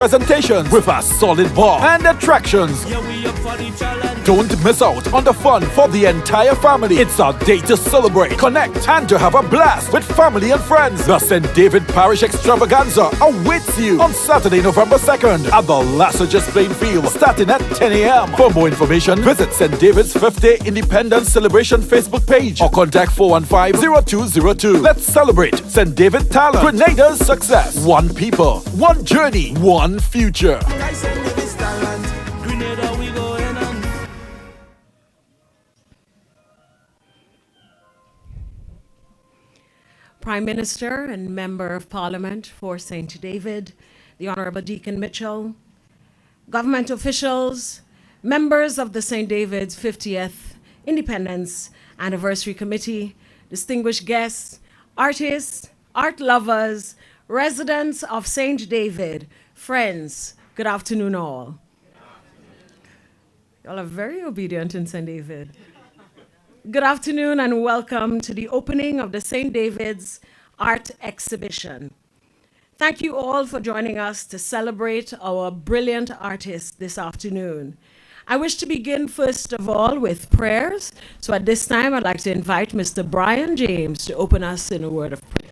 presentations with a solid bar and attractions. Don't miss out on the fun for the entire family. It's our day to celebrate, connect, and to have a blast with family and friends. The St. David Parish Extravaganza awaits you on Saturday, November 2nd at the Lassages Plain Field, starting at 10 a.m. For more information, visit St. David's 5th Day Independence Celebration Facebook page or contact 415-0202. Let's celebrate St. David talent, Grenada's success. One people, one journey, one future. Prime Minister and Member of Parliament for St. David, the Honorable Deacon Mitchell, government officials, members of the St. David's 50th Independence Anniversary Committee, distinguished guests, artists, art lovers, residents of St. David, friends, good afternoon all. Y'all are very obedient in St. David. Good afternoon and welcome to the opening of the St. David's Art Exhibition. Thank you all for joining us to celebrate our brilliant artists this afternoon. I wish to begin first of all with prayers. So at this time, I'd like to invite Mr. Brian James to open us in a word of prayer.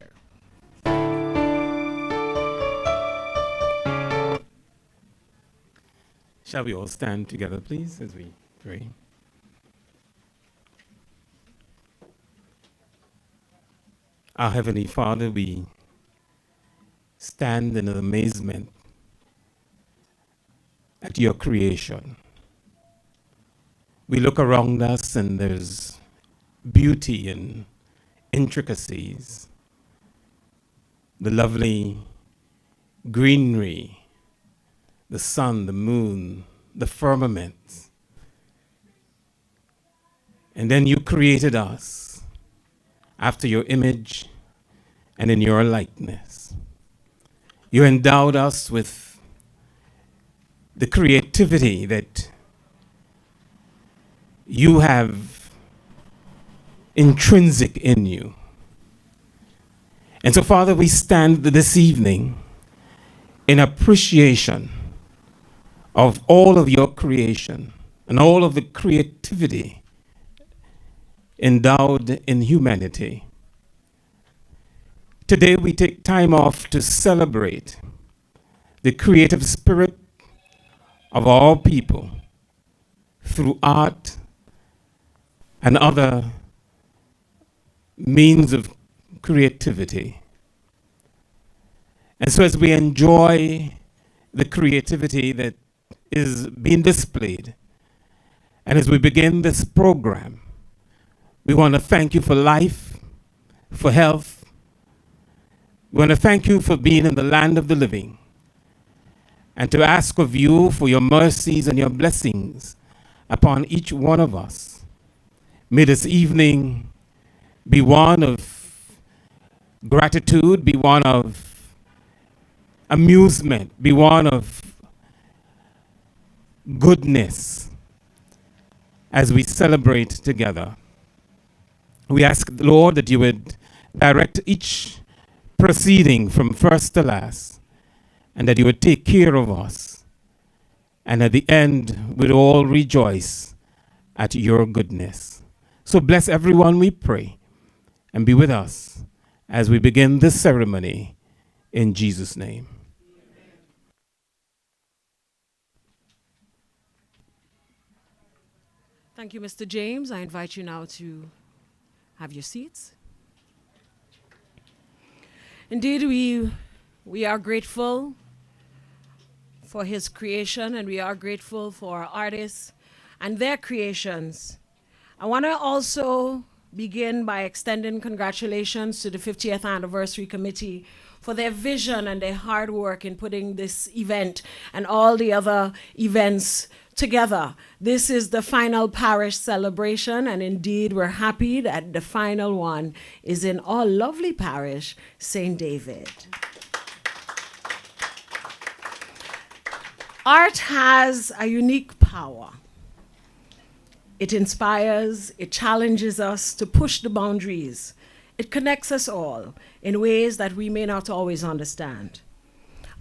Shall we all stand together, please, as we pray? Our Heavenly Father, we stand in amazement at your creation. We look around us and there's beauty and intricacies, the lovely greenery, the sun, the moon, the firmament. And then you created us after your image and in your likeness. You endowed us with the creativity that you have intrinsic in you. And so, Father, we stand this evening in appreciation of all of your creation and all of the creativity endowed in humanity. Today we take time off to celebrate the creative spirit of all people through art and other means of creativity. And so as we enjoy the creativity that is being displayed, and as we begin this program, we want to thank you for life, for health. We want to thank you for being in the land of the living, and to ask of you for your mercies and your blessings upon each one of us. May this evening be one of gratitude, be one of amusement, be one of goodness as we celebrate together. We ask, Lord, that you would direct each proceeding from first to last, and that you would take care of us. And at the end, we'd all rejoice at your goodness. So bless everyone, we pray, and be with us as we begin this ceremony in Jesus' name. Thank you, Mr. James. I invite you now to have your seats. Indeed, we are grateful for his creation, and we are grateful for our artists and their creations. I want to also begin by extending congratulations to the 50th Anniversary Committee for their vision and their hard work in putting this event and all the other events together. This is the final parish celebration, and indeed we're happy that the final one is in our lovely parish, St. David. Art has a unique power. It inspires, it challenges us to push the boundaries. It connects us all in ways that we may not always understand.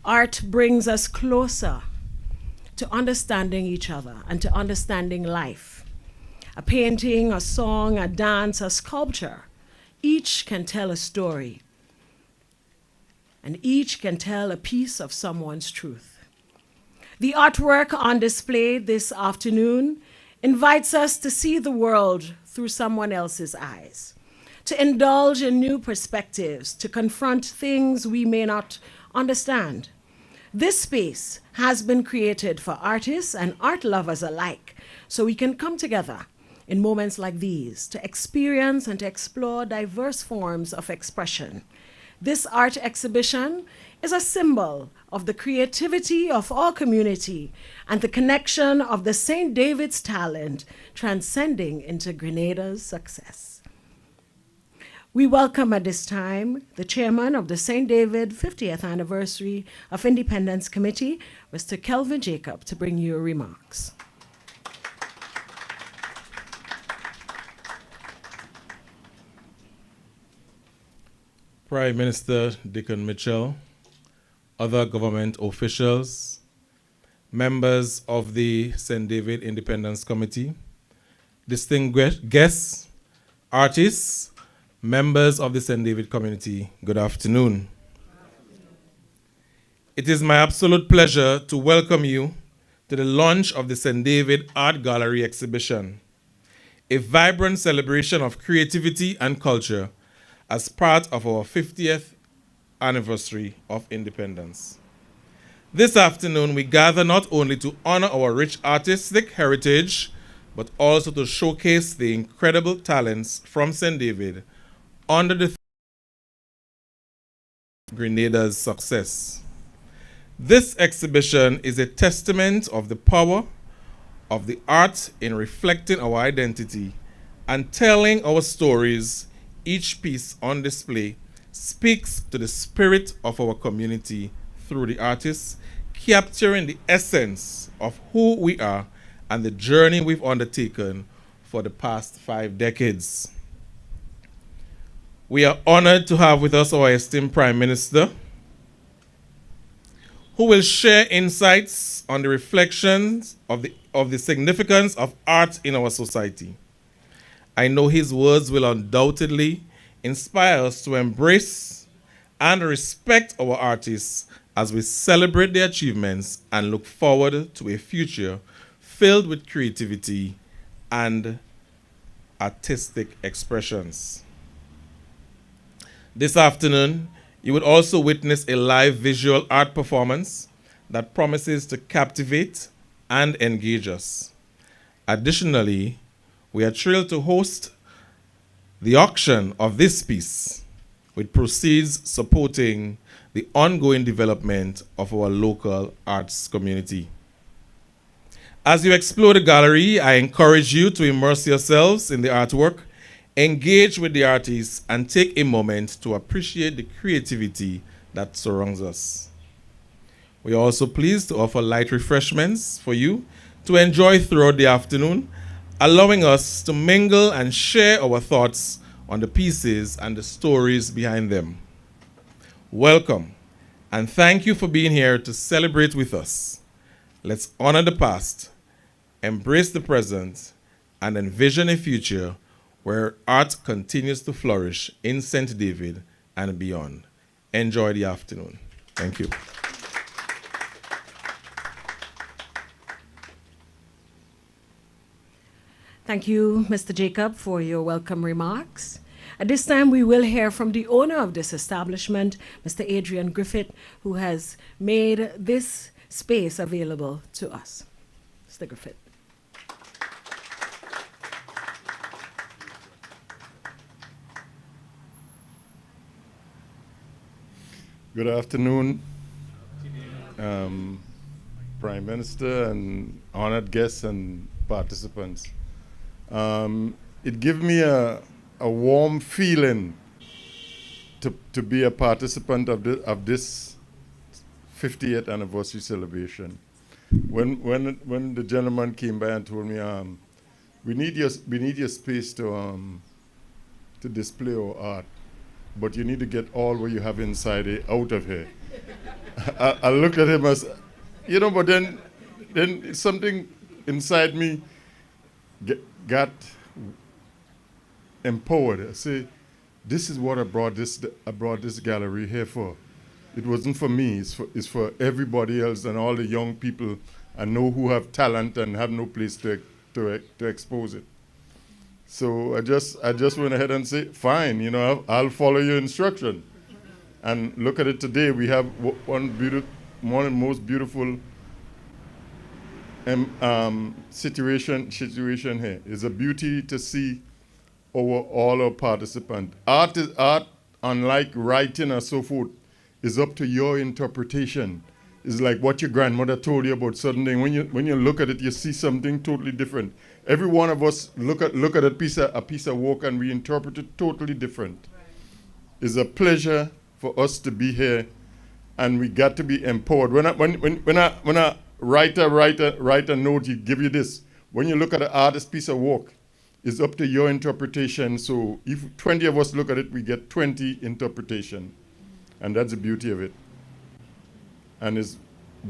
Art brings us closer to understanding each other and to understanding life. A painting, a song, a dance, a sculpture, each can tell a story, and each can tell a piece of someone's truth. The artwork on display this afternoon invites us to see the world through someone else's eyes, to indulge in new perspectives, to confront things we may not understand. This space has been created for artists and art lovers alike, so we can come together in moments like these to experience and to explore diverse forms of expression. This art exhibition is a symbol of the creativity of our community and the connection of the St. David's talent transcending into Grenada's success. We welcome at this time the chairman of the St. David 50th Anniversary of Independence Committee, Mr. Kelvin Jacob, to bring you remarks. Prime Minister Dickon Mitchell, other government officials, members of the St. David Independence Committee, distinguished guests, artists, members of the St. David community, good afternoon. It is my absolute pleasure to welcome you to the launch of the St. David Art Gallery exhibition, a vibrant celebration of creativity and culture as part of our 50th anniversary of independence. This afternoon, we gather not only to honor our rich artistic heritage, but also to showcase the incredible talents from St. David under the Grenada's success. This exhibition is a testament of the power of the art in reflecting our identity and telling our stories. Each piece on display speaks to the spirit of our community through the artists, capturing the essence of who we are and the journey we've undertaken for the past 5 decades. We are honored to have with us our esteemed Prime Minister, who will share insights on the reflections of the significance of art in our society. I know his words will undoubtedly inspire us to embrace and respect our artists as we celebrate their achievements and look forward to a future filled with creativity and artistic expressions. This afternoon, you would also witness a live visual art performance that promises to captivate and engage us. Additionally, we are thrilled to host the auction of this piece, with proceeds supporting the ongoing development of our local arts community. As you explore the gallery, I encourage you to immerse yourselves in the artwork, engage with the artists, and take a moment to appreciate the creativity that surrounds us. We are also pleased to offer light refreshments for you to enjoy throughout the afternoon, allowing us to mingle and share our thoughts on the pieces and the stories behind them. Welcome, and thank you for being here to celebrate with us. Let's honor the past, embrace the present, and envision a future where art continues to flourish in St. David and beyond. Enjoy the afternoon. Thank you. Thank you, Mr. Jacob, for your welcome remarks. At this time, we will hear from the owner of this establishment, Mr. Adrian Griffith, who has made this space available to us. Mr. Griffith. Good afternoon, Prime Minister and honored guests and participants. It gives me a warm feeling to be a participant of this 50th anniversary celebration. When the gentleman came by and told me, we need your space to display our art, but you need to get all what you have inside it out of here. I looked at him as, but then something inside me got empowered. I say, this is what I brought this gallery here for. It wasn't for me. It's for everybody else and all the young people I know who have talent and have no place to expose it. So I just went ahead and said, fine, I'll follow your instruction. And look at it today. We have one of the most beautiful situation here. It's a beauty to see all our participants. Art, unlike writing or so forth, is up to your interpretation. It's like what your grandmother told you about certain thing. When you look at it, you see something totally different. Every one of us look at a piece of work and we interpret it totally different. It's a pleasure for us to be here, and we got to be empowered. When a writer write a note, he give you this. When you look at an artist's piece of work, it's up to your interpretation. So if 20 of us look at it, we get 20 interpretation. And that's the beauty of it. And it's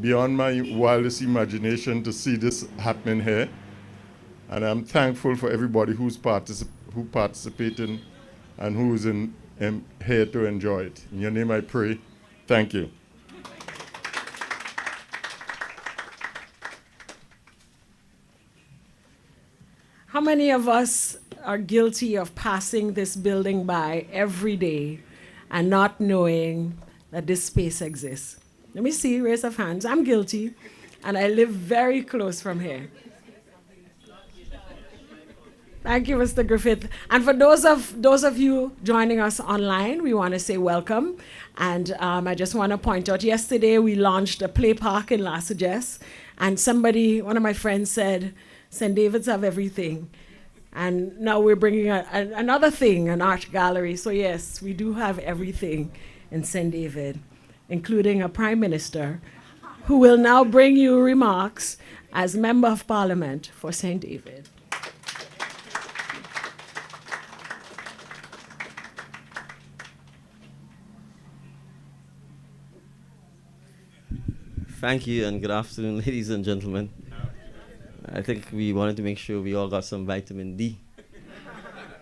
beyond my wildest imagination to see this happening here. And I'm thankful for everybody who participated and who is here to enjoy it. In your name I pray. Thank you. How many of us are guilty of passing this building by every day and not knowing that this space exists? Let me see, raise of hands. I'm guilty, and I live very close from here. Thank you, Mr. Griffith. And for those of you joining us online, we want to say welcome. And I just want to point out, yesterday we launched a play park in La Sagesse, and one of my friends said, St. David's have everything. And now we're bringing another thing, an art gallery. So yes, we do have everything in St. David, including a prime minister who will now bring you remarks as Member of Parliament for St. David. Thank you and good afternoon, ladies and gentlemen. I think we wanted to make sure we all got some vitamin D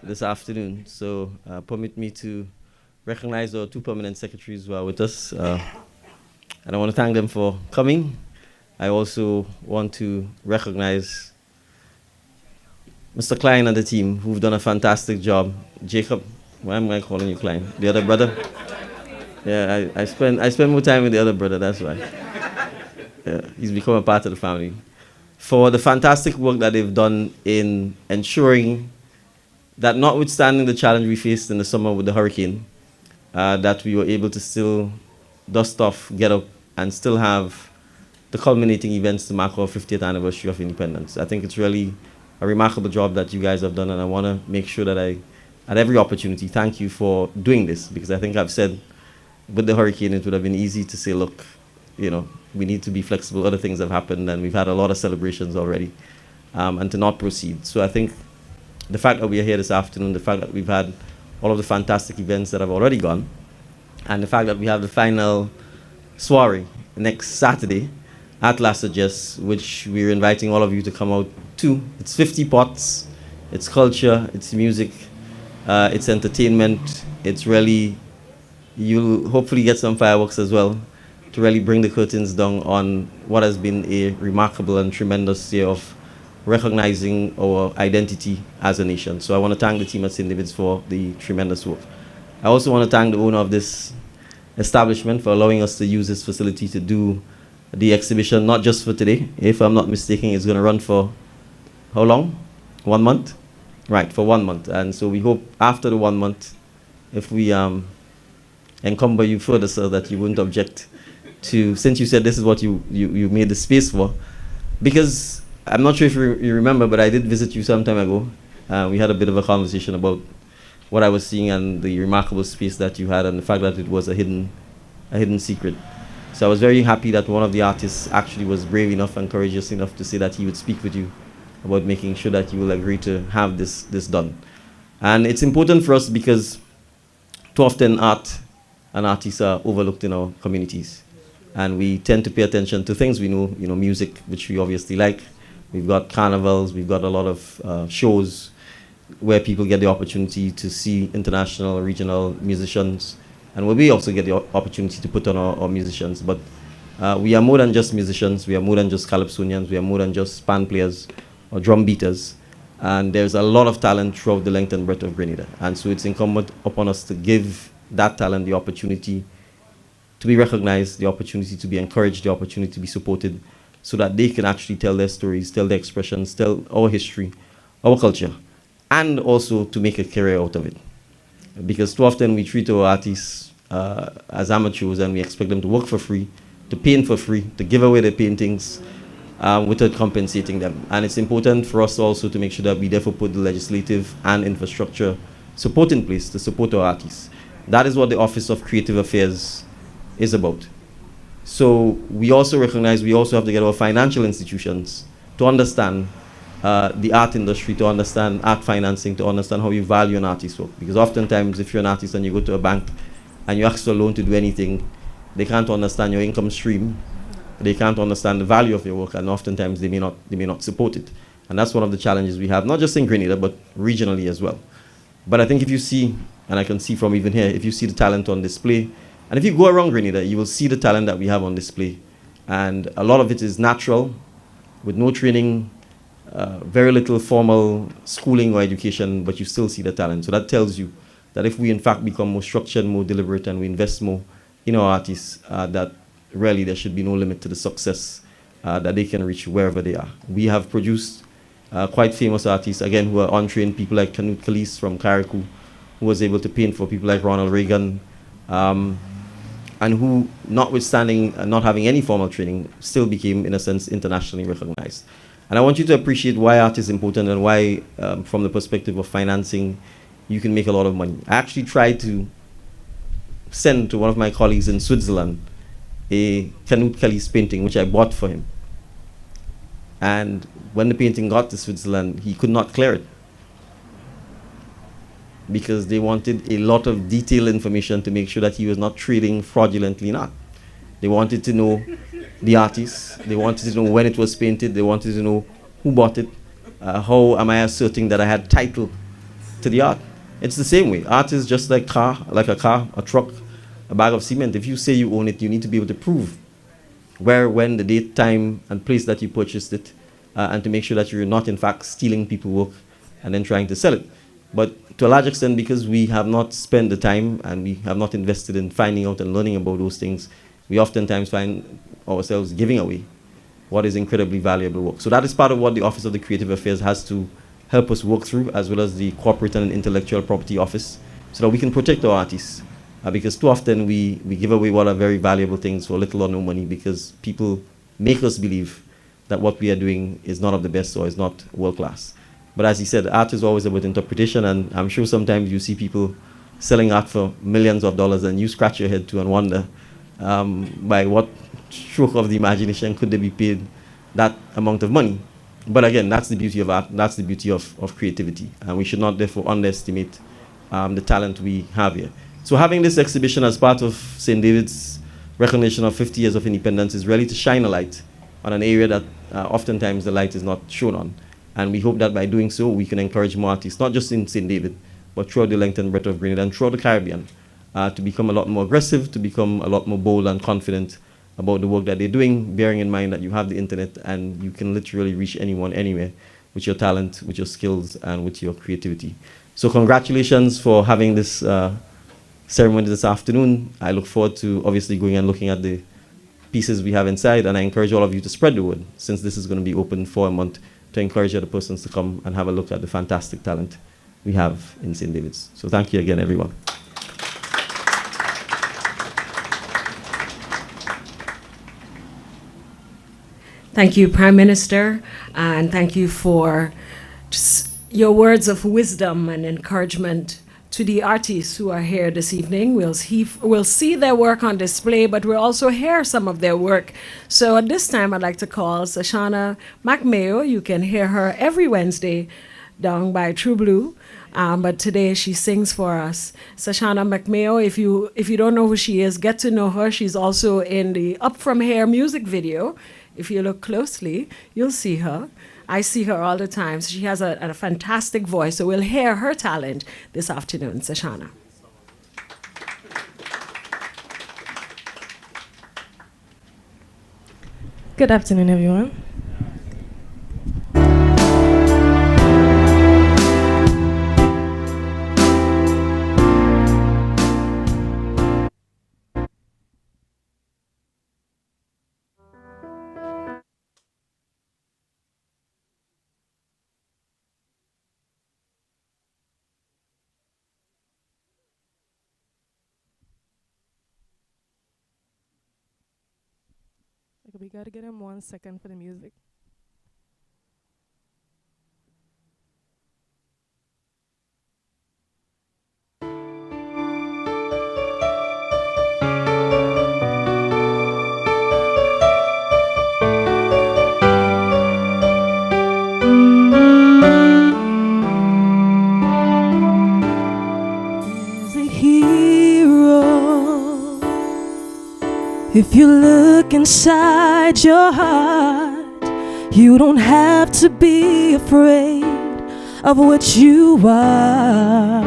this afternoon. So permit me to recognize our two permanent secretaries who are with us. And I want to thank them for coming. I also want to recognize Mr. Klein and the team who've done a fantastic job. Jacob, why am I calling you Klein? The other brother? Yeah, I spend more time with the other brother, that's why. Yeah, he's become a part of the family. For the fantastic work that they've done in ensuring that, notwithstanding the challenge we faced in the summer with the hurricane, that we were able to still dust off, get up, and still have the culminating events to mark our 50th anniversary of independence. I think it's really a remarkable job that you guys have done, and I want to make sure that I, at every opportunity, thank you for doing this, because I think I've said with the hurricane it would have been easy to say, look, we need to be flexible. Other things have happened, and we've had a lot of celebrations already, and to not proceed. So I think the fact that we are here this afternoon, the fact that we've had all of the fantastic events that have already gone, and the fact that we have the final soiree next Saturday at La Sagesse, which we're inviting all of you to come out to. It's 50 pots, it's culture, it's music, it's entertainment. It's really, you'll hopefully get some fireworks as well, to really bring the curtains down on what has been a remarkable and tremendous year of recognizing our identity as a nation. So I want to thank the team at St. David's for the tremendous work. I also want to thank the owner of this establishment for allowing us to use this facility to do the exhibition, not just for today. If I'm not mistaken, it's going to run for how long? 1 month? Right, for 1 month. And so we hope after the 1 month, if we encumber you further, sir, that you wouldn't object to, since you said this is what you made the space for, because I'm not sure if you remember, but I did visit you some time ago. We had a bit of a conversation about what I was seeing and the remarkable space that you had and the fact that it was a hidden secret. So I was very happy that one of the artists actually was brave enough and courageous enough to say that he would speak with you about making sure that you will agree to have this done. And it's important for us because too often art and artists are overlooked in our communities. And we tend to pay attention to things we know, music, which we obviously like. We've got carnivals, we've got a lot of shows where people get the opportunity to see international, regional musicians, and where we also get the opportunity to put on our musicians. But we are more than just musicians, we are more than just calypsonians, we are more than just span players or drum beaters. And there's a lot of talent throughout the length and breadth of Grenada. And so it's incumbent upon us to give that talent the opportunity to be recognized, the opportunity to be encouraged, the opportunity to be supported, so that they can actually tell their stories, tell their expressions, tell our history, our culture, and also to make a career out of it. Because too often we treat our artists as amateurs, and we expect them to work for free, to paint for free, to give away their paintings without compensating them. And it's important for us also to make sure that we therefore put the legislative and infrastructure support in place to support our artists. That is what the Office of Creative Affairs is about. So we also recognize we also have to get our financial institutions to understand the art industry, to understand art financing, to understand how you value an artist's work. Because oftentimes if you're an artist and you go to a bank and you ask for a loan to do anything, they can't understand your income stream, they can't understand the value of your work, and oftentimes they may not support it. And that's one of the challenges we have, not just in Grenada, but regionally as well. But I think if you see, and I can see from even here, if you see the talent on display, and if you go around Grenada, you will see the talent that we have on display. And a lot of it is natural, with no training, very little formal schooling or education, but you still see the talent. So that tells you that if we in fact become more structured, more deliberate, and we invest more in our artists, that really there should be no limit to the success that they can reach wherever they are. We have produced quite famous artists, again, who are untrained, people like Keynote from Carriacou, who was able to paint for people like Ronald Reagan, and who, notwithstanding not having any formal training, still became, in a sense, internationally recognized. And I want you to appreciate why art is important and why, from the perspective of financing, you can make a lot of money. I actually tried to send to one of my colleagues in Switzerland a Keynote Kelly's painting, which I bought for him. And when the painting got to Switzerland, he could not clear it, because they wanted a lot of detailed information to make sure that he was not trading fraudulently in art. They wanted to know the artist, they wanted to know when it was painted, they wanted to know who bought it, how am I asserting that I had title to the art. It's the same way. Art is just like a car, a truck, a bag of cement. If you say you own it, you need to be able to prove where, when, the date, time, and place that you purchased it, and to make sure that you're not in fact stealing people's work and then trying to sell it. But to a large extent, because we have not spent the time and we have not invested in finding out and learning about those things, we oftentimes find ourselves giving away what is incredibly valuable work. So that is part of what the Office of the Creative Affairs has to help us work through, as well as the Corporate and Intellectual Property Office, so that we can protect our artists. Because too often we give away what are very valuable things for little or no money, because people make us believe that what we are doing is not of the best or is not world class. But as he said, art is always about interpretation, and I'm sure sometimes you see people selling art for millions of dollars and you scratch your head too and wonder by what stroke of the imagination could they be paid that amount of money. But again, that's the beauty of art, that's the beauty of creativity, and we should not therefore underestimate the talent we have here. So having this exhibition as part of St. David's recognition of 50 years of independence is really to shine a light on an area that oftentimes the light is not shown on. And we hope that by doing so, we can encourage more artists, not just in St. David, but throughout the length and breadth of Grenada and throughout the Caribbean, to become a lot more aggressive, to become a lot more bold and confident about the work that they're doing, bearing in mind that you have the internet and you can literally reach anyone, anywhere, with your talent, with your skills, and with your creativity. So congratulations for having this ceremony this afternoon. I look forward to obviously going and looking at the pieces we have inside, and I encourage all of you to spread the word, since this is going to be open for a month, to encourage other persons to come and have a look at the fantastic talent we have in St. David's. So thank you again, everyone. Thank you, Prime Minister, and thank you for just your words of wisdom and encouragement to the artists who are here this evening. We'll see their work on display, but we'll also hear some of their work. So at this time, I'd like to call Sashana McMayo. You can hear her every Wednesday down by True Blue. But today she sings for us. Sashana McMayo, if you don't know who she is, get to know her. She's also in the Up From Here music video. If you look closely, you'll see her. I see her all the time. So she has a fantastic voice. So we'll hear her talent this afternoon. Sashana. Good afternoon, everyone. We gotta get him 1 second for the music. There's a hero. If you look inside your heart, you don't have to be afraid of what you are.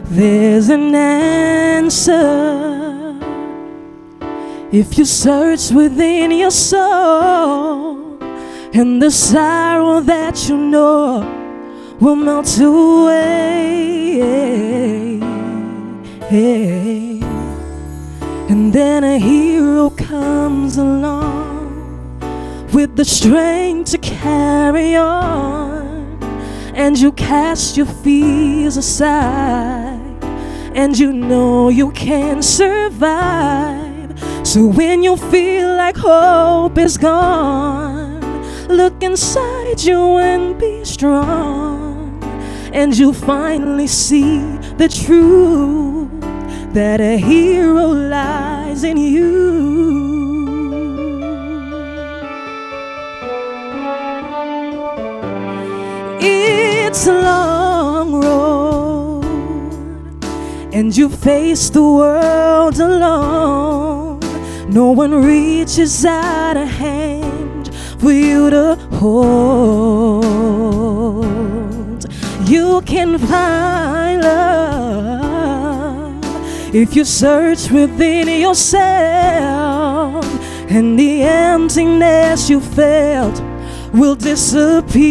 There's an answer if you search within your soul, and the sorrow that you know will melt away. And then a hero comes along with the strength to carry on, and you cast your fears aside, and you know you can survive. So when you feel like hope is gone, look inside you and be strong, and you'll finally see the truth, that a hero lies in you. It's a long road, and you face the world alone. No one reaches out a hand for you to hold. You can find love if you search within yourself, and the emptiness you felt will disappear.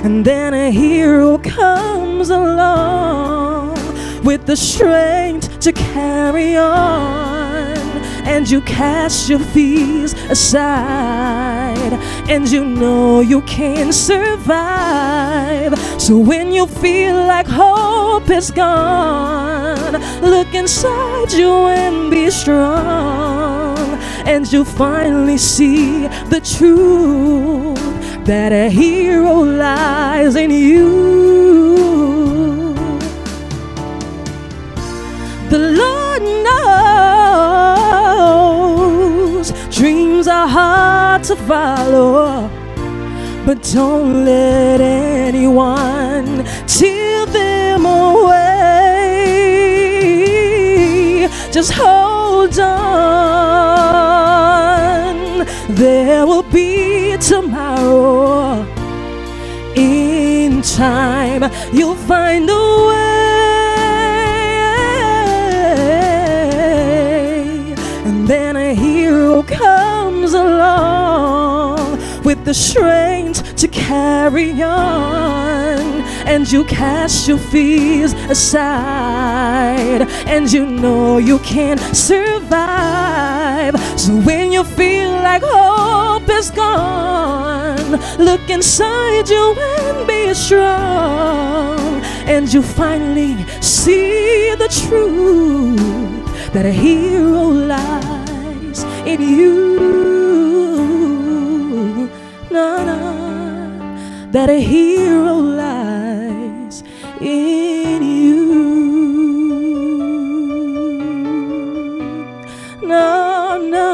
And then a hero comes along with the strength to carry on, and you cast your fears aside, and you know you can survive. So when you feel like hope is gone, look inside you and be strong, and you finally see the truth, that a hero lies in you. The Lord knows dreams are hard to follow, but don't let anyone tear them away. Just hold on, there will be tomorrow. In time, you'll find a way. Then a hero comes along with the strength to carry on, and you cast your fears aside, and you know you can survive. So when you feel like hope is gone, look inside you and be strong, and you finally see the truth, that a hero lies in you. No, no, that a hero lies in you. No, no,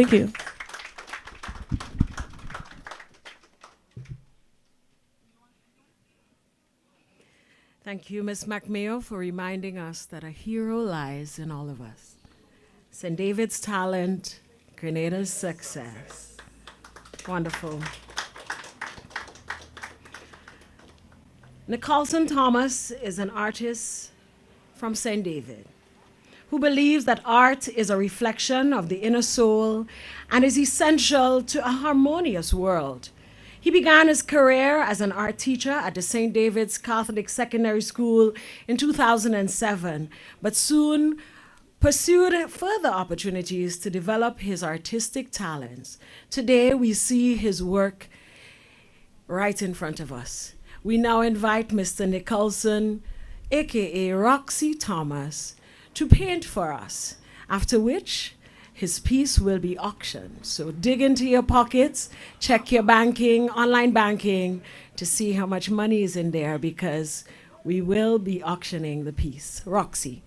Thank you. Thank you, Ms. McMayo, for reminding us that a hero lies in all of us. St. David's talent, Grenada's success. Wonderful. Nicholson Thomas is an artist from St. David who believes that art is a reflection of the inner soul and is essential to a harmonious world. He began his career as an art teacher at the St. David's Catholic Secondary School in 2007, but soon pursued further opportunities to develop his artistic talents. Today, we see his work right in front of us. We now invite Mr. Nicholson, aka Roxy Thomas, to paint for us, after which his piece will be auctioned. So dig into your pockets, check your banking, online banking, to see how much money is in there, because we will be auctioning the piece. Roxy.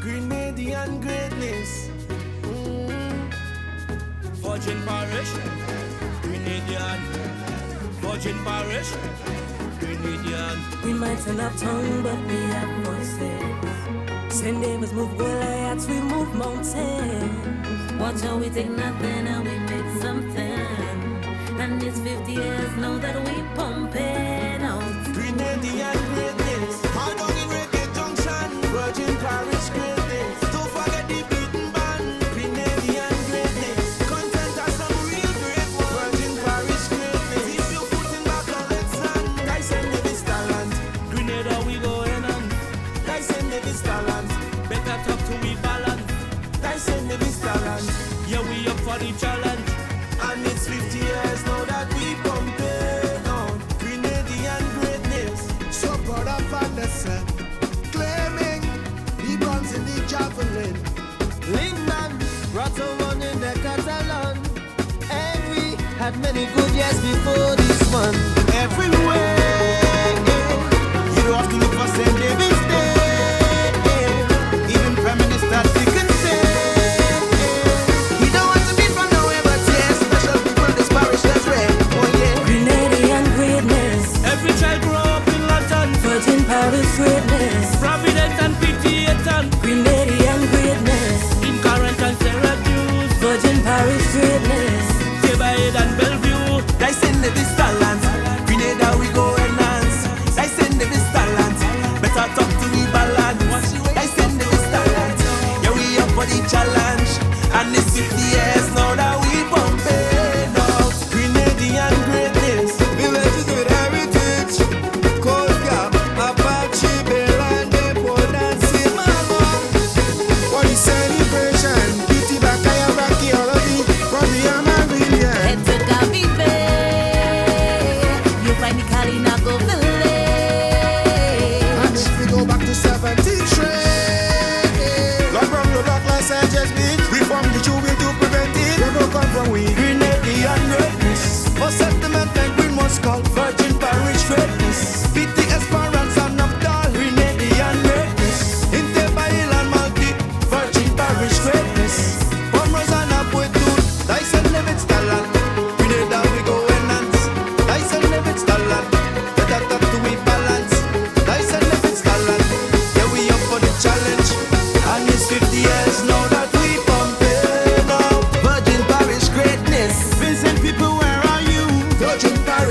Grenadian greatness. Virgin Parish, Grenadian. Virgin Parish, Grenadian. We might turn our tongue, but we have voices. St. David's move Goliaths, we move mountains. Watch how we take nothing and we make something. And it's 50 years now that we pumping out. Grenadian greatness. Hard on in Reggae Junction. Virgin Parish greatness. Don't forget the beaten band. Grenadian greatness. Content has some real great ones. Virgin Parish greatness. If you put in back on let's stand. Guys and Davis talent. Grenada we going on. Guys and Davis talent. Better talk to we balance. Guys and Davis talent. Yeah, we up for the challenge. And it's 50 years now that we pumping on Grenadian greatness. So proud of Anderson, claiming he runs in the javelin. Lingman, Rattle one in the Catalan. And we had many good years before this one. Everywhere, you don't have to look for St. David's Day. Even Prime Minister Dickens say. Every child grow up in London. Virgin Parish greatness. Providence and Pitiaton. Grenadian greatness. In Current and Syracuse. Virgin Parish greatness. Tibaid and Bellevue. They send the talent. Grenada we go enhance. They send the talent. Better talk to me balance. They send the talent. Yeah, we up for the challenge. And it's 50 years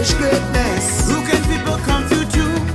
Parish greatness. Who can people come to?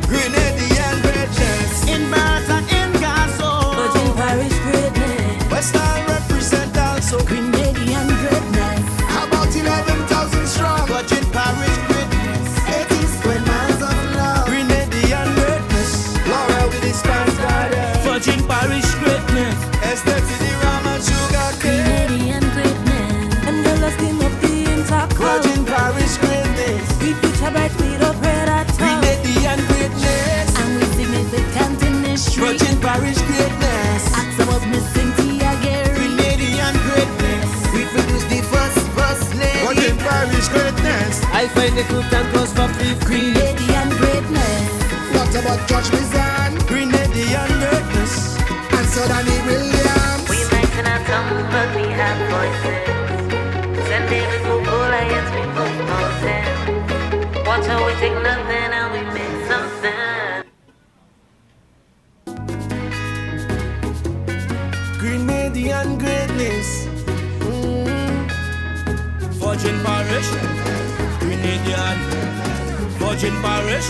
Grenadian greatness. In Barrett and in Gazo. Virgin Parish greatness. West Isle represent also Grenadian greatness. How about 11,000 strong? Virgin Parish greatness. 80 square miles of love. Grenadian greatness. Laurel with his fans garden. Virgin Parish greatness. Esther to the ram and sugar cane. Grenadian greatness. And the last thing of the intercom. Virgin Parish greatness. We future bright with a bread at tongue. Grenadian greatness. And we significant in history. Virgin Parish greatness. Acts about missing Tia Gary. Grenadian greatness. We produce the first lady. Virgin Parish greatness. I find the good and cross for free. Grenadian greatness. What about George Mizan? Grenadian greatness. And so Danny Williams. We might not tongue, but we have voices. Send David move Goliath, we move mountains. Watch how we take nothing and we make something. Grenadian greatness. Virgin Parish. Grenadian. Virgin Parish.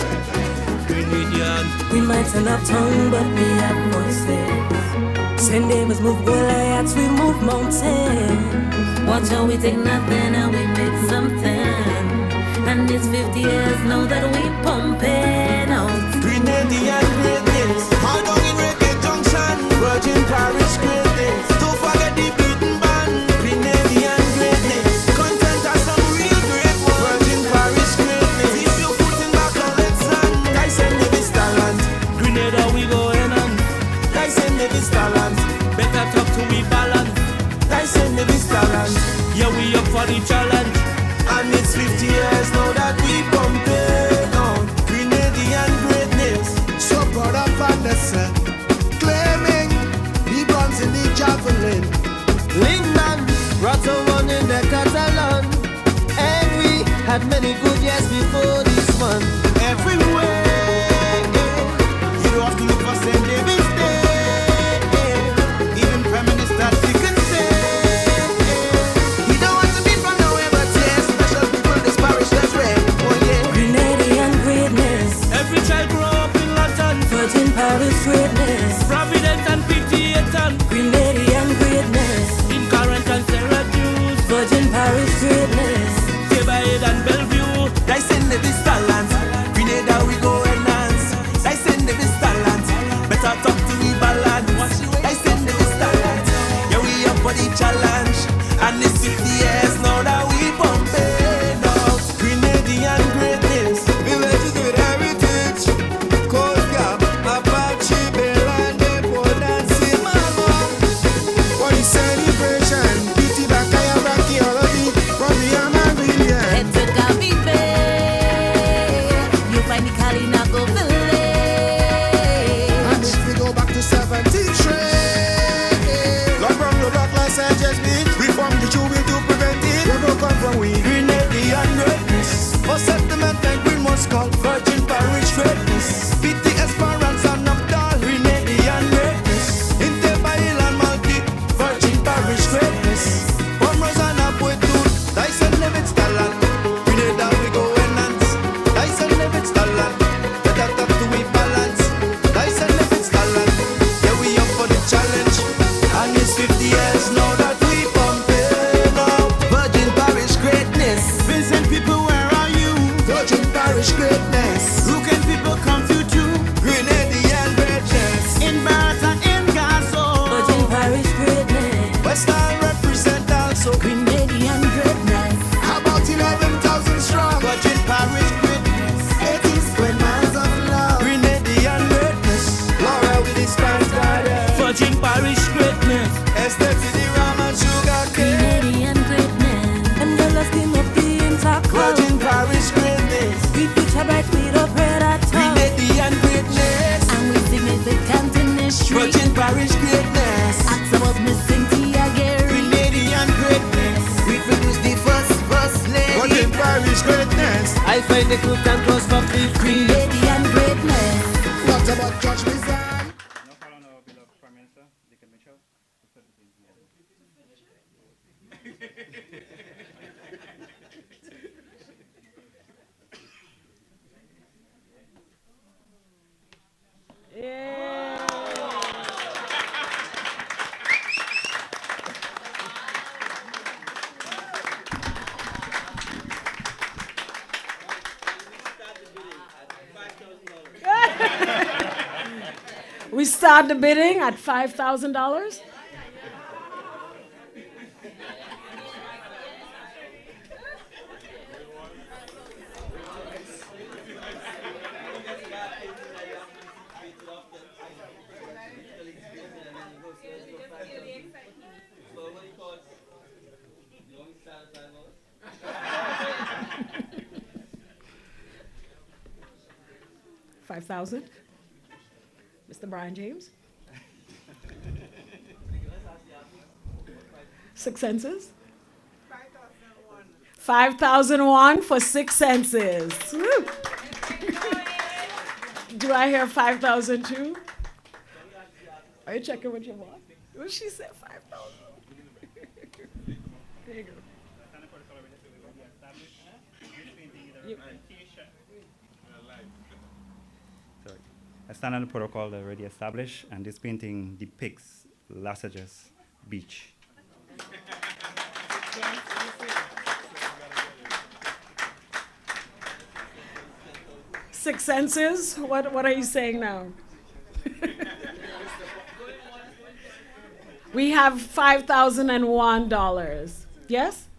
Grenadian. We might not have tongue, but we have voices. Send Davis move Goliaths, we move mountains. Watch how we take nothing and we make something. And it's 50 years now that we pumping out. Grenadian greatness. All down in Reggae Junction. Virgin Parish greatness. Don't forget the beaten band. Grenadian greatness. Content has some real great ones. Virgin Parish greatness. If you put in back on let's land. Tyson Davis talent. Grenada we going on. Tyson Davis talent. Better talk to we balance. Tyson Davis talent. Yeah, we up for the challenge. And it's 50 years now that we pumping on Grenadian greatness. So proud of Anderson, claiming the bronze in the javelin. Lingman, Rotter won in the Catalan. And we had many good years before this one. Everywhere, you don't have to look for St. David's Day. Even Prime Minister Dickens say he don't want to be from nowhere, but yes, special people this parish that's red. Oh yeah. Grenadian greatness. Every child grow up in London. Virgin Parish greatness. Providence and Pitiaton. Grenadian greatness. In Current and Syracuse. Virgin Parish greatness. Sebaid and Bellevue. Dyson Davis talent. Grenada we go enhance. Dyson Davis talent. Better talk to me balance. Dyson Davis talent. Yeah, we up for the challenge. And it's 50 years now that we pumping out. Grenadian greatness. Villages with heritage. Coast Gap, Apache, Bell and Depot and Simama. For the celebration. Pity Bakaya Braki already. From the Amarillion. Head to Gavi Bay. You find the Kalinago village. And if we go back to 17th Street, Lord Brown, Lord Rock, Los Angeles Beach, we form the Jew to prevent it. We go come from we Grenadian greatness. For settlement and Green was called Virgin Parish greatness. Beat the Esperance and Updal, Grenadian greatness. Inteba Hill and Malky, Virgin Parish greatness. From Rosanna Poitou, Dyson Levitz talent. Grenada we go enhance. Dyson Levitz talent. Better talk to we balance. Dyson Levitz talent. Yeah, we up for the challenge. And it's 50 years now that we pumping out. Virgin Parish greatness. Vincent people, where are you? Virgin Parish greatness. Who can people come to? Grenadian greatness. In Barrett and in Gazo. Virgin Parish greatness. West Isle represent also. Grenadian greatness. How about 11,000 strong? Virgin Parish greatness. 80 square miles of love. Grenadian greatness. Laurel with his fans garden. Virgin Parish greatness. Esther to the ram and sugar cane. Grenadian greatness. And the last thing of the intercom. Virgin Parish greatness. We future bright with a bread at tongue. Grenadian greatness. And we significant in history. Virgin Parish greatness. Acts about missing Tia Gary. Grenadian greatness. We produce the first lady. Virgin Parish greatness. I find the good and cross for free. Grenadian greatness. What about George Mizan? We start the bidding at $5,000. $5,000. Mr. Brian James. 6 senses. 5,001 for 6 senses. Woo. Do I hear 5,002? Are you checking what you want? What she said, 5,000. There you go. A standard protocol already established, and this painting depicts Lasajas Beach. Six senses? What are you saying now? We have $5,001. Yes?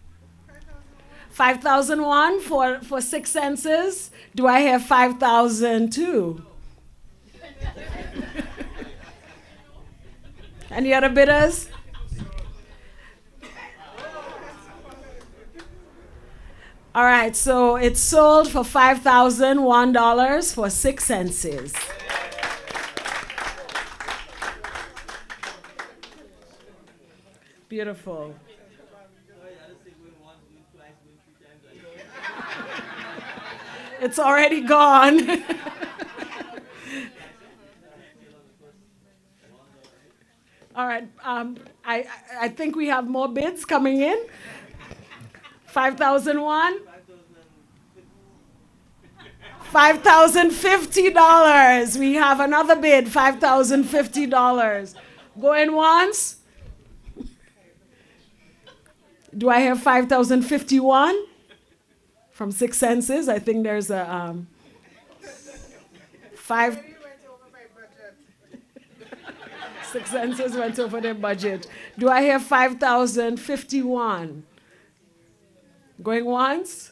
5,001 for 6 senses. Do I have 5,002? Any other bidders? All right, so it's sold for $5,001 for 6 senses. Beautiful. It's already gone. All right, I think we have more bids coming in. 5,001. $5,050. We have another bid, $5,050. Going once. Do I have 5,051? From 6 senses. I think there's a 5. 6 senses went over their budget. Do I have 5,051? Going once?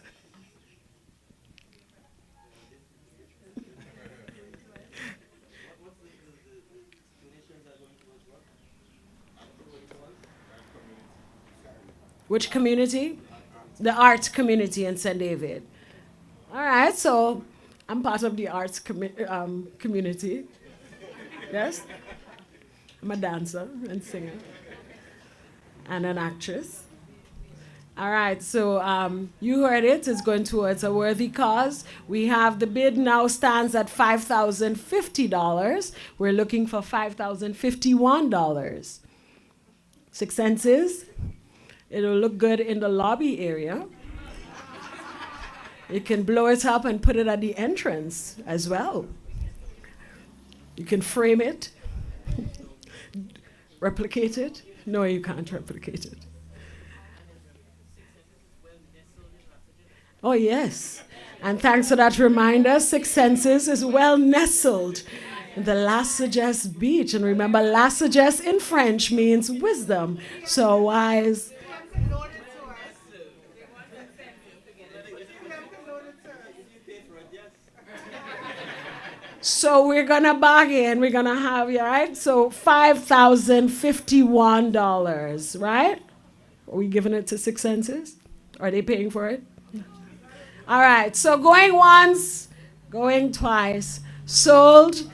Which community? The arts community in St. David. All right, so I'm part of the arts community. Yes? I'm a dancer and singer and an actress. All right, so you heard it. It's going towards a worthy cause. We have the bid now stands at $5,050. We're looking for $5,051. 6 senses. It'll look good in the lobby area. You can blow it up and put it at the entrance as well. You can frame it, replicate it. No, you can't replicate it. Oh, yes. And thanks for that reminder, 6 senses is well nestled in the Lasajas Beach. And remember, Lasajas in French means wisdom. So wise. So we're gonna bargain. We're gonna have, you right? So $5,051, right? Are we giving it to 6 senses? Are they paying for it? All right. So going once, going twice, sold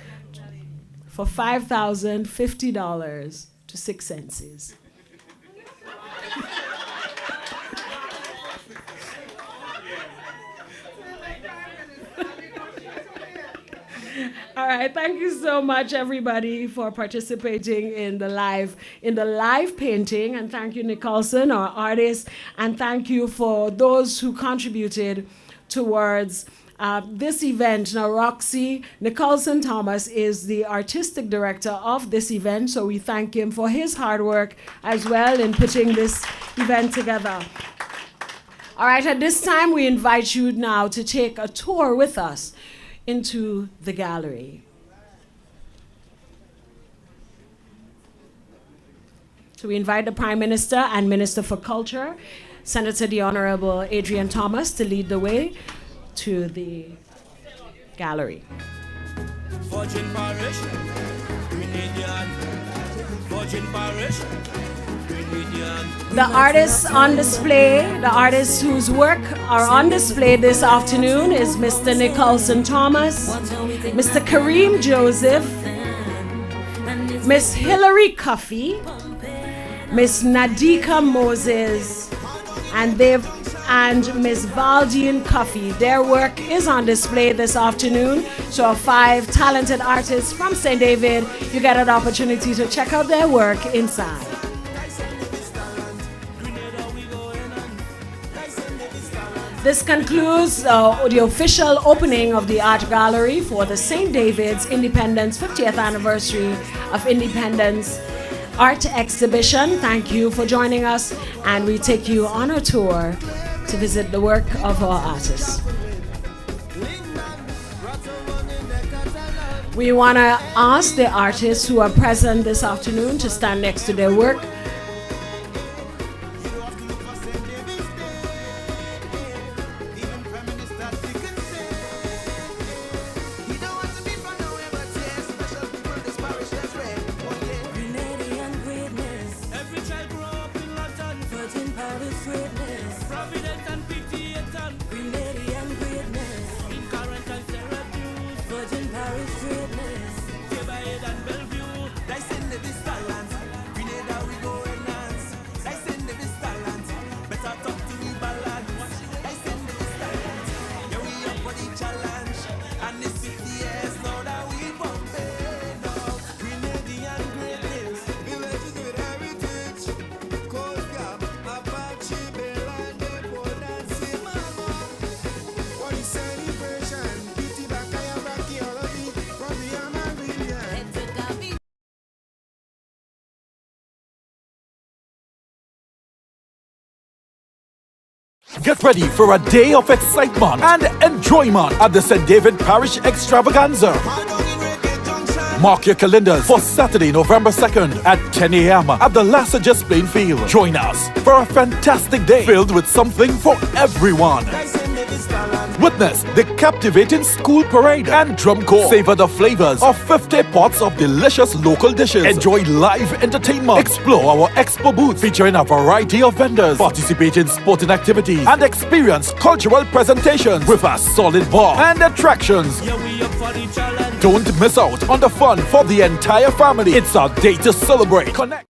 for $5,050 to 6 senses. All right, thank you so much, everybody, for participating in the live painting, and thank you, Nicholson, our artist, and thank you for those who contributed towards this event. Now, Roxy Nicholson Thomas is the artistic director of this event, so we thank him for his hard work as well in putting this event together. All right, at this time, we invite you now to take a tour with us into the gallery. So we invite the Prime Minister and Minister for Culture, Senator the Honorable Adrian Thomas, to lead the way to the gallery. Virgin Parish, Grenadian. Virgin Parish, Grenadian. The artists on display, the artists whose work are on display this afternoon is Mr. Nicholson Thomas, Mr. Kareem Joseph, Miss Hilary Cuffey, Miss Nadika Moses, and Miss Valdine Cuffey. Their work is on display this afternoon. So 5 talented artists from St. David, you get an opportunity to check out their work inside. This concludes the official opening of the art gallery for the St. David's Independence 50th Anniversary of Independence Art Exhibition. Thank you for joining us, and we take you on a tour to visit the work of our artists. We want to ask the artists who are present this afternoon to stand next to their work. Get ready for a day of excitement and enjoyment at the St. David Parish Extravaganza. Mark your calendars for Saturday, November 2nd at 10 a.m. at the Lassages playing field. Join us for a fantastic day filled with something for everyone. Witness the captivating school parade and drum corps. Savor the flavors of 50 pots of delicious local dishes. Enjoy live entertainment. Explore our expo booth featuring a variety of vendors. Participate in sporting activities and experience cultural presentations with a solid bar and attractions. Don't miss out on the fun for the entire family. It's our day to celebrate. Connect.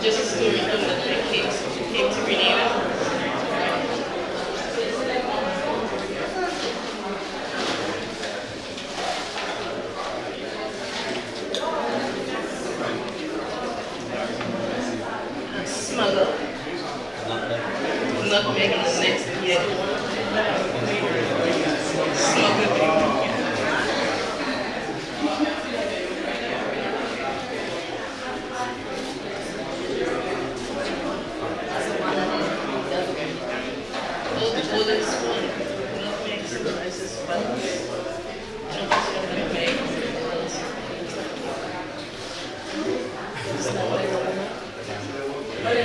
just a story of the came to Grenada. Smuggle. Nutmeg is next, yeah. Smuggle.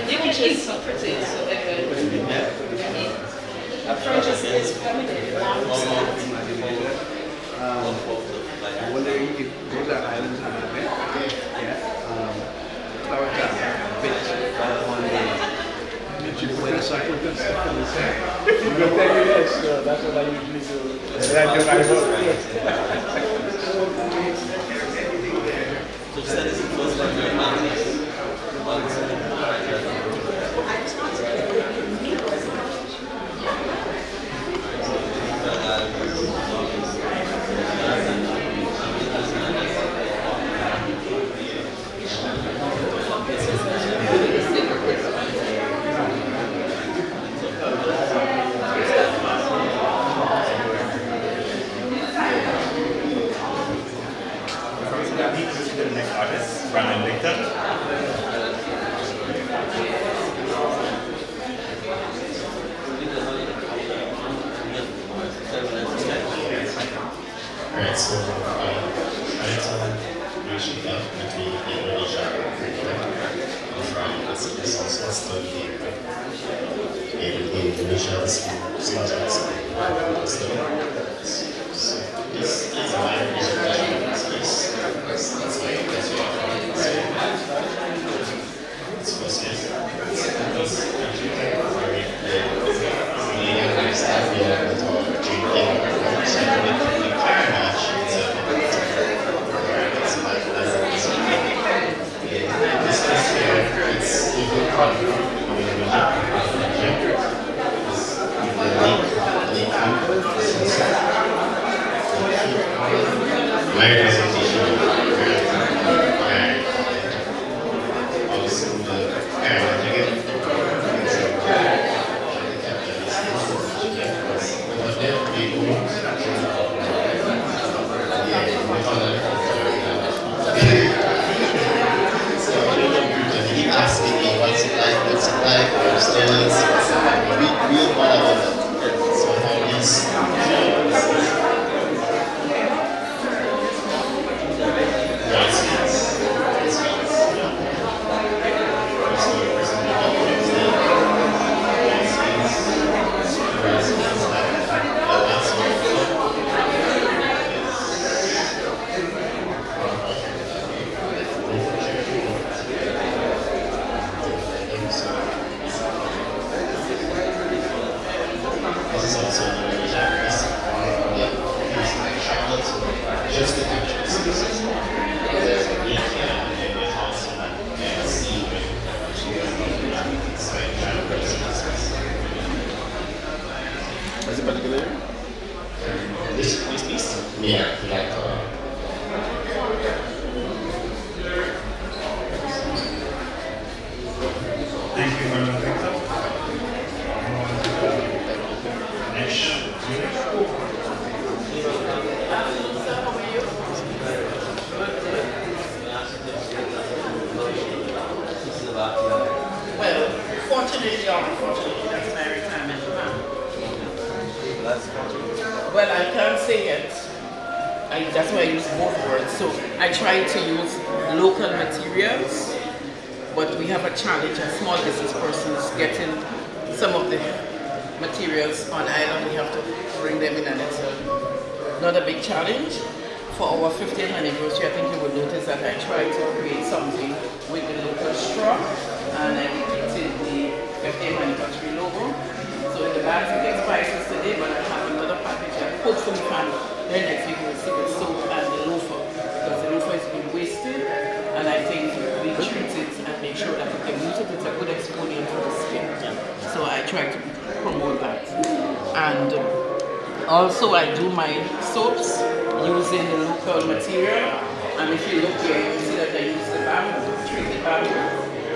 You can choose some pretty, so they're good. French is feminine. When they go to islands in the Bay, flowers are bit on the when the cycle comes stuff in the sand. Yes, that's what I usually do. So said it's the first time you're The next artist, Brandon Victor. Alright, so trying to reach out between Indonesia and from the also study in Indonesia subjects. So this is my research space. That's why it's first year. Because we understand we are drinking my presentation also the he asked me what's it like, upstairs, real all about it. So how is just the pictures. There's a week here in the house and see when she was Is it particular? This piece? Yeah, like Thank you, Madam Victor. Next. Well, fortunately or unfortunately, that's my retirement plan. Well, I can't say yet. That's why I use both words. So I try to use local materials, but we have a challenge as small business persons getting some of the materials on island. We have to bring them in, and it's another big challenge. For our 50th anniversary, I think you would notice that I tried to create something with the local straw, and I depicted the 50th anniversary logo. So in the bags we get spices today, but I have another package that hopefully then next week we'll see the soap and the loafer, because the loafer has been wasted, and I think we treat it and make sure that we can use try to promote that. And also I do my soaps using the local material. And if you look here, you see that I use the bamboo, treated bamboo,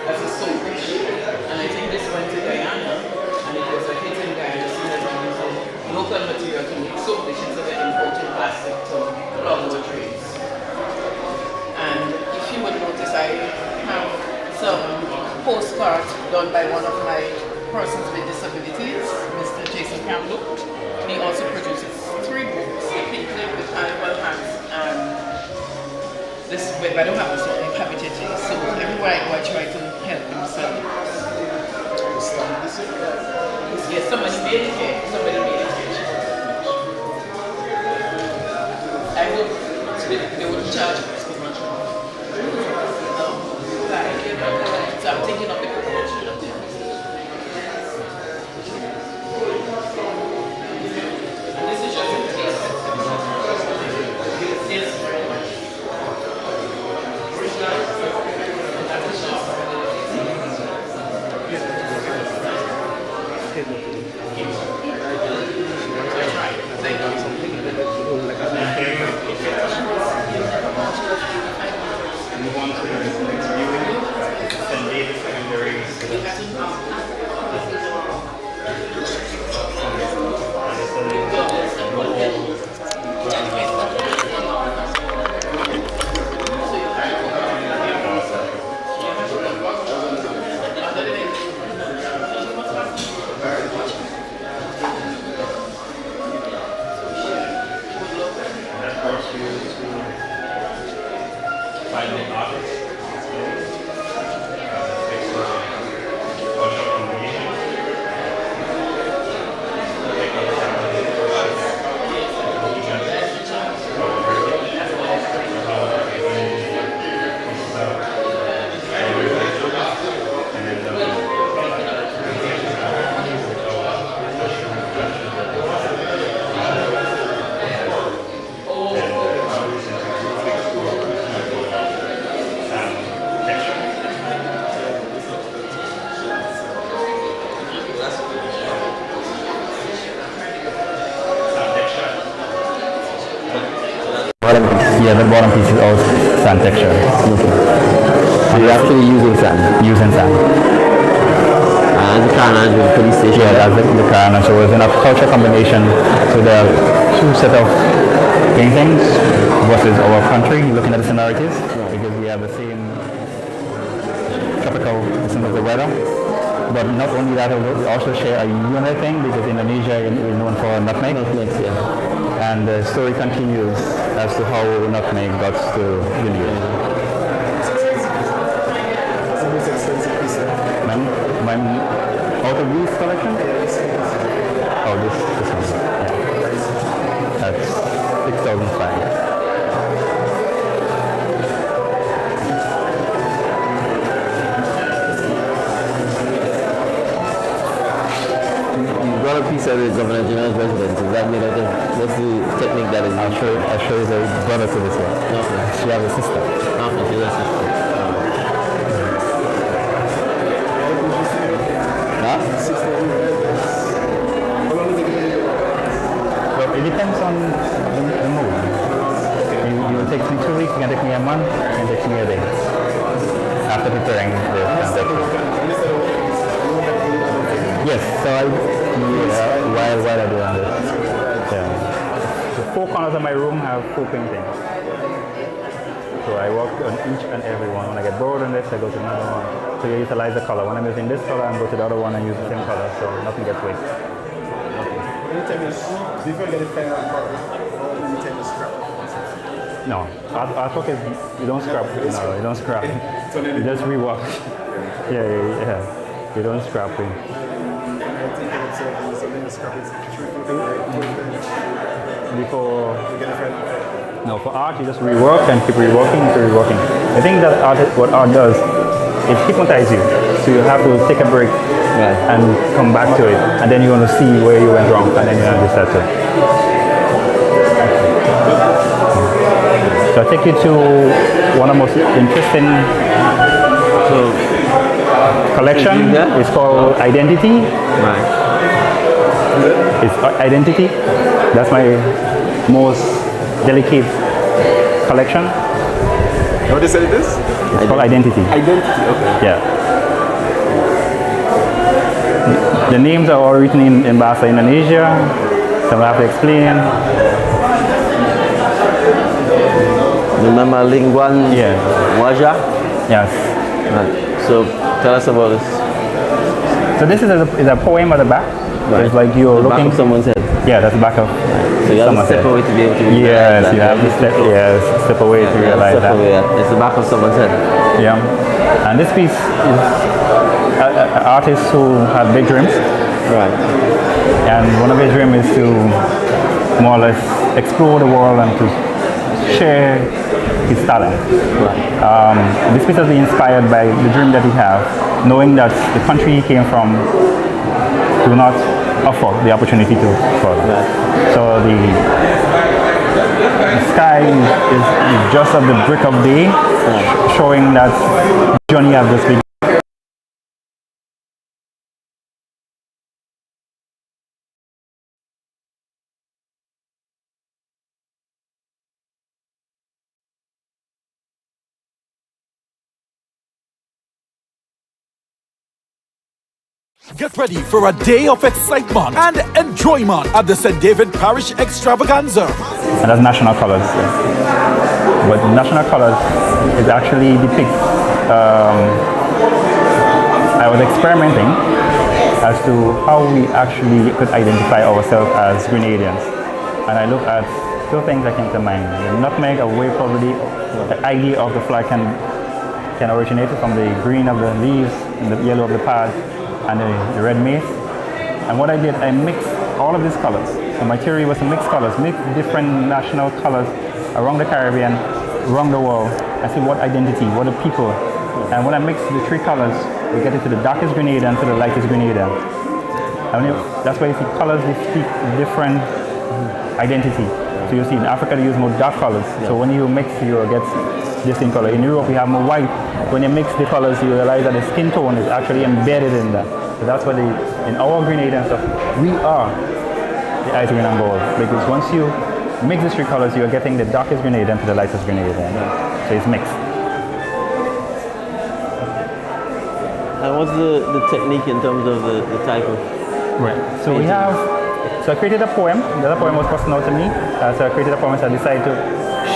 as a soap dish. And I think this went to Guyana, and it was a hit in Guyana, see that we're using local material to make soap dishes instead of importing plastic to plug our drains. And if you would notice, I have some postcards done by one of my persons with disabilities, Mr. Jason Campbell. He also produces 3 books, The Pink Lip, The Carnival Hats, and this web. I don't have this one, I have it yet. So everywhere I go, I try to help them sell it. Yes, somebody made it here. Somebody made it here. I hope they wouldn't charge us too much. So I'm thinking of the promotion of them. And this is just a taste. This Yeah, the bottom piece is all sand texture. Okay. So you're actually using sand? Using sand. And the carnage with the police station? Yeah, that's the carnage. So it's in a culture combination. So there are 2 set of paintings versus our country, looking at the similarities, because we have the same tropical system of the weather. But not only that, we also share a unit thing, because Indonesia is known for nutmeg. Nutmegs, yeah. And the story continues as to how nutmeg got to India. My out of these collection? Oh, this one. Yeah. That's 6,500. You got a piece of the Governor General's residence. Is that made out of, what's the technique that is? I'll show you the brother to this one. Okay. She has a sister. Okay, she has a sister. Huh? Well, it depends on the mood. You will take me 2 weeks, it can take me a month, it can take me a day. After preparing the transaction. Yes, so while I do on this. Yeah. The 4 corners of my room have 4 paintings. So I work on each and every one. When I get bored on this, I go to another one. So you utilize the color. When I'm using this color, I go to the other one and use the same color, so nothing gets wasted. No, artwork is, you don't scrap. No, you don't scrap. You just rework. Yeah. You don't scrap it. Before, no, for art you just rework and keep reworking. I think that what art does, it hypnotizes you. So you have to take a break and come back to it, and then you want to see where you went wrong, and then you understand it. So I take you to one of the most interesting. So collection. It's called Identity. Right. It's Identity. That's my most delicate collection. What did you say it is? It's called Identity. Identity, okay. Yeah. The names are all written in Bahasa Indonesia, so I have to explain. Remember Lingwan Wajah? Yes. Right. So tell us about this. So this is a poem at the back. Right. It's like you're The looking. back of someone's head. Yeah, that's the back of. So you have to step away to be able to read Yes, that. you have to step away to realize step that. away. It's the back of someone's head. Yeah. And this piece is artists who have big dreams. Right. And one of his dreams is to more or less explore the world and to share his talent. Right. This piece has been inspired by the dream that he has, knowing that the country he came from do not offer the opportunity to further. Right. So the sky is just at the break of day, showing that journey has just begun. Get ready for a day of excitement and enjoyment at the St. David Parish Extravaganza. And that's national colors. But national colors is actually depicts. I was experimenting as to how we actually could identify ourselves as Grenadians. And I looked at two things that came to mind. The nutmeg, a way probably the idea of the flag can originate from the green of the leaves and the yellow of the pod and the red maize. And what I did, I mixed all of these colors. So my theory was to mix colors, mix different national colors around the Caribbean, around the world, and see what identity, what are people. And when I mix the three colors, we get it to the darkest Grenadian to the lightest Grenadian. And that's why you see colors, they speak different identity. So you see in Africa they use more dark colors. So when you mix, you get distinct color. In Europe we have more white. When you mix the colors, you realize that the skin tone is actually embedded in that. So that's why in our Grenadian stuff, we are the ice green and gold. Because once you mix the three colors, you are getting the darkest Grenadian to the lightest Grenadian. So it's mixed. And what's the technique in terms of the type of? Right. So we have. So I created a poem. The other poem was personal to me. So I created a poem, so I decided to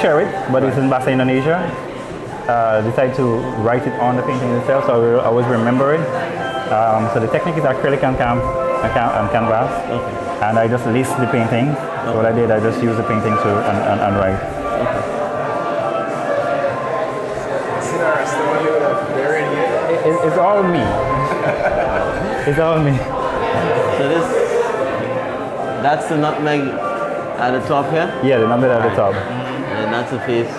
share it, but it's in Bahasa Indonesia. Decided to write it on the painting itself, so I always remember it. So the technique is acrylic and canvas, and I just list the painting. So what I did, I just used the painting to and write. It's all me. It's all me. So that's the nutmeg at the top here? Yeah, the nutmeg at the top. And that's the face?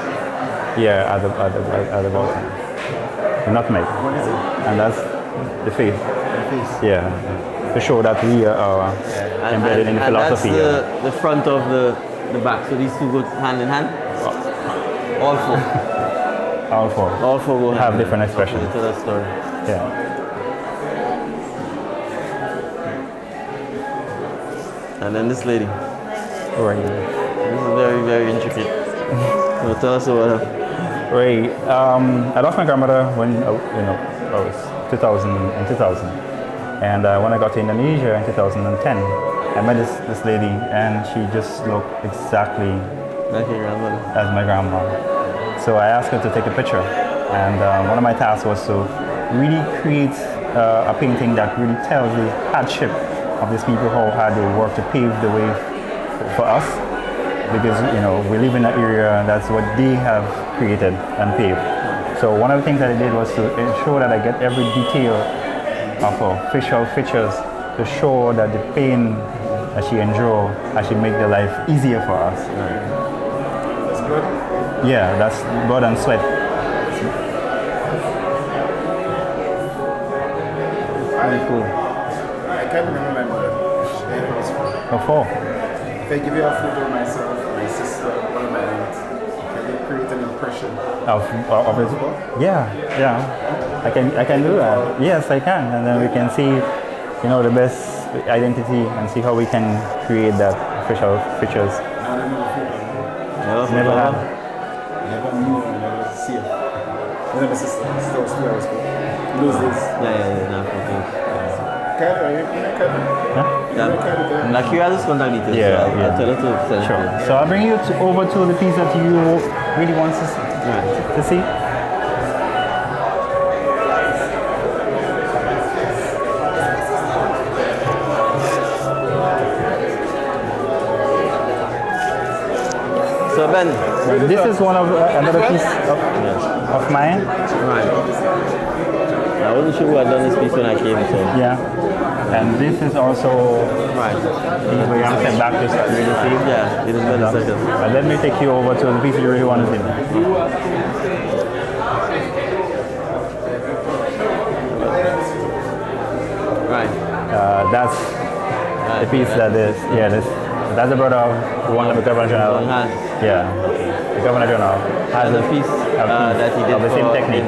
Yeah, at the bottom. The nutmeg. What is it? And that's the face. The face? Yeah. To show that we are embedded in the philosophy. And that's the front of the back. So these two go hand in hand? All four? All four. All four go hand have in different hand. expressions. Okay, tell that story. Yeah. And then this lady. Right. This is very, very intricate. So tell us about her. Right. I lost my grandmother when I was 2000. And when I got to Indonesia in 2010, I met this lady, and she just looked exactly like your grandmother. As my grandma. So I asked her to take a picture, and one of my tasks was to really create a painting that really tells the hardship of these people who had to work to pave the way for us, because we live in an area that's what they have created and paved. So one of the things that I did was to ensure that I get every detail of her facial features to show that the pain that she endured as she make the life easier for us. That's blood? Yeah, that's blood and sweat. Very cool. I can't remember my mother. What for? If I give you a photo of myself, my sister, one of my aunts, can you create an impression? Of it? Yeah. I can do that. Yes, I can, and then we can see, you know, the best identity and see how we can create that official features. Never had. Never knew, never see it. Never see it. Lose this. Like you have this contact details. Yeah, so I'll tell her to send it to Sure. you. So I'll bring you over to the piece that you really want to see. So Ben, this is one of another piece of mine. Right. I wasn't sure who had done this piece when I came, so. Yeah. And this is also where I'm sent back to really see. Yeah, it is well a second. Let me take you over to the piece you really want to see. Right. That's the piece that is, that's the brother of the one of the Governor General. Yeah. The Governor General has a piece that he did of the same for technique.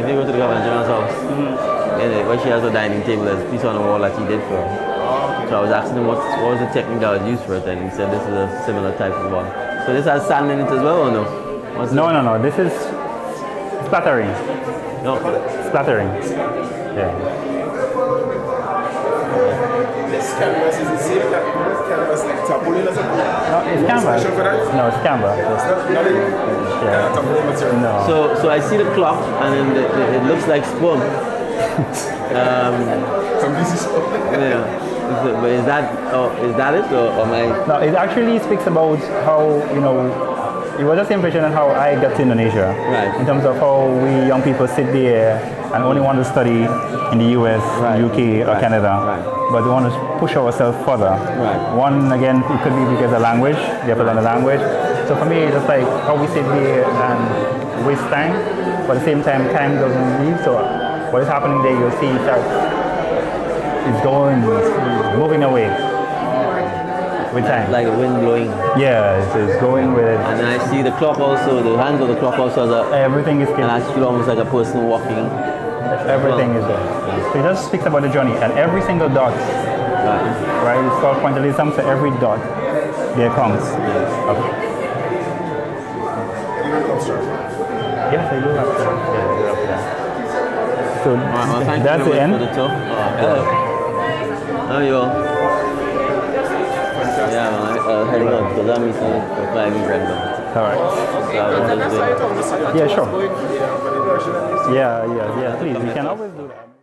if you go to the Governor General's house, where she has a dining table, there's a piece on the wall that he did for her. So I was asking him what was the technique that was used for it, and he said this is a similar type of one. So this has sand in it as well, or no? No. This is splattering. No. Splattering. Yeah. This canvas is the same canvas like tarpaulin or something? No, it's canvas. No, it's canvas. No. So I see the clock, and then it looks like sperm. Yeah. But is that it, or am I? No, it actually speaks about how, you know, it was just envisioning how I got to Indonesia. Right. In terms of how we young people sit there and only want to study in the US, UK, or Canada. Right. But we want to push ourselves further. Right. One, again, it could be because of language. You have to learn the language. So for me, it's just like how we sit here and waste time, but at the same time, time doesn't leave. So what is happening there, you'll see that it's going, it's moving away with time. Like the wind blowing. Yeah, it's going with it. And then I see the clock also, the hands of the clock also has everything is and I feel almost like a person walking. Everything is there. So it just speaks about the journey, and every single dot, right? It's called pointillism, so every dot there comes. Yes, I do have So that's the end. How are you all? Yeah, man, heading out because I'm meeting for climbing random. Alright. So Yeah, sure. Yeah, please, you can always do that.